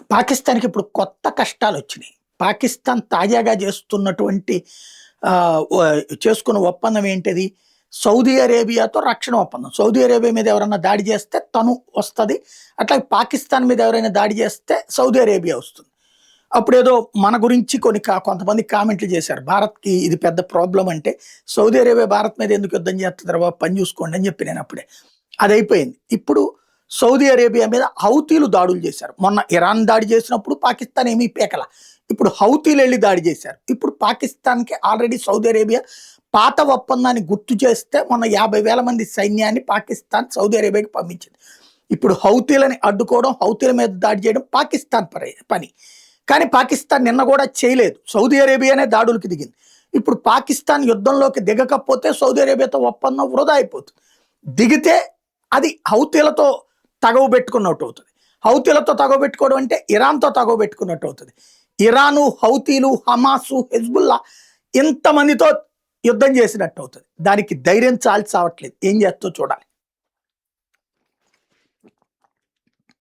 పాకిస్తాన్‌కి ఇప్పుడు కొత్త కష్టాలొచ్చినాయి. పాకిస్తాన్ తాజాగా చేస్తున్నటువంటి చేసుకున్న ఒప్పందం ఏంటిది? సౌదీ అరేబియాతో రక్షణ ఒప్పందం. సౌదీ అరేబియా మీద ఎవరన్నా దాడి చేస్తే తను వస్తది. అట్లాగే పాకిస్తాన్ మీద ఎవరైనా దాడి చేస్తే సౌదీ అరేబియా వస్తుంది. అప్పుడేదో మన గురించి కొంతమంది కామెంట్లు చేశారు. భారత్‌కి ఇది పెద్ద ప్రాబ్లమ్ అంటే, సౌదీ అరేబియా భారత్ మీద ఎందుకు యుద్ధం చేస్తదిరా బాబు పని చూసుకోండి అని చెప్పి నేనప్పుడే. అదయిపోయింది. ఇప్పుడు సౌదీ అరేబియా మీద హౌతీలు దాడులు చేశారు. మొన్న ఇరాన్ దాడి చేసినప్పుడు పాకిస్తాన్ ఏమీ పీకల. ఇప్పుడు హౌతీలు ఎళ్లి దాడి చేశారు. ఇప్పుడు పాకిస్తాన్‌కి ఆల్రెడీ సౌదీ అరేబియా పాత ఒప్పందాన్ని గుర్తు చేస్తే మొన్న 50,000 మంది సైన్యాన్ని పాకిస్తాన్ సౌదీ అరేబియాకి పంపించింది. ఇప్పుడు హౌతీలని అడ్డుకోవడం, హౌతీల మీద దాడి చేయడం పాకిస్తాన్ పని. కానీ పాకిస్తాన్ నిన్న కూడా చేయలేదు. సౌదీ అరేబియానే దాడులకు దిగింది. ఇప్పుడు పాకిస్తాన్ యుద్ధంలోకి దిగకపోతే సౌదీ అరేబియాతో ఒప్పందం వృధా అయిపోతుంది. దిగితే అది హౌతీలతో తగవు పెట్టుకున్నట్టు అవుతుంది. హౌతీలతో తగవు పెట్టుకోవడం అంటే ఇరాన్‌తో తగవు పెట్టుకున్నట్టు అవుతుంది. ఇరాను, హౌతీలు, హమాసు, హెజ్బుల్లా ఇంతమందితో యుద్ధం చేసినట్టు అవుతుంది. దానికి ధైర్యం చాల్సి రావట్లేదు. ఏం చేస్తో చూడాలి.